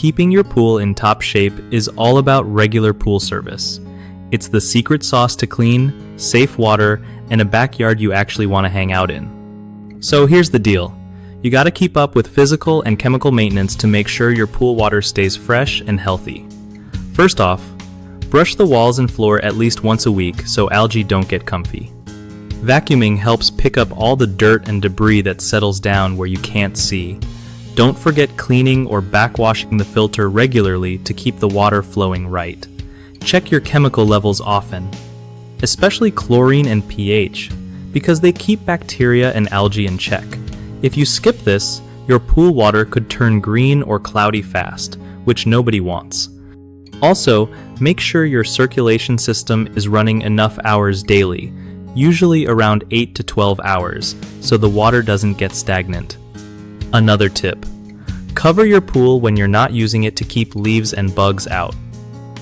Keeping your pool in top shape is all about regular pool service. It's the secret sauce to clean, safe water, and a backyard you actually want to hang out in. So here's the deal. You gotta keep up with physical and chemical maintenance to make sure your pool water stays fresh and healthy. First off, brush the walls and floor at least once a week so algae don't get comfy. Vacuuming helps pick up all the dirt and debris that settles down where you can't see. Don't forget cleaning or backwashing the filter regularly to keep the water flowing right. Check your chemical levels often, especially chlorine and pH, because they keep bacteria and algae in check. If you skip this, your pool water could turn green or cloudy fast, which nobody wants. Also, make sure your circulation system is running enough hours daily, usually around 8 to 12 hours, so the water doesn't get stagnant. Another tip: cover your pool when you're not using it to keep leaves and bugs out.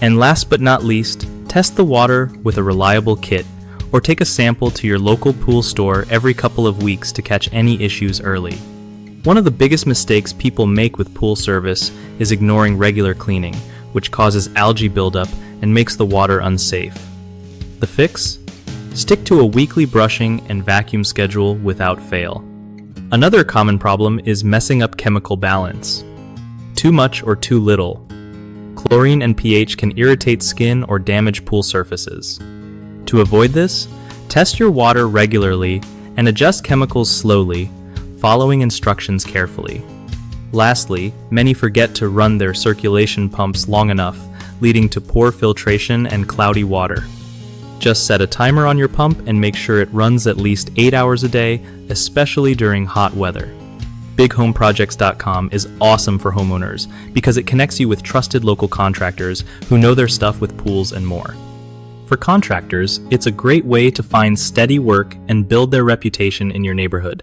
And last but not least, test the water with a reliable kit, or take a sample to your local pool store every couple of weeks to catch any issues early. One of the biggest mistakes people make with pool service is ignoring regular cleaning, which causes algae buildup and makes the water unsafe. The fix? Stick to a weekly brushing and vacuum schedule without fail. Another common problem is messing up chemical balance. Too much or too little. Chlorine and pH can irritate skin or damage pool surfaces. To avoid this, test your water regularly and adjust chemicals slowly, following instructions carefully. Lastly, many forget to run their circulation pumps long enough, leading to poor filtration and cloudy water. Just set a timer on your pump and make sure it runs at least 8 hours a day, especially during hot weather. BigHomeProjects.com is awesome for homeowners because it connects you with trusted local contractors who know their stuff with pools and more. For contractors, it's a great way to find steady work and build their reputation in your neighborhood.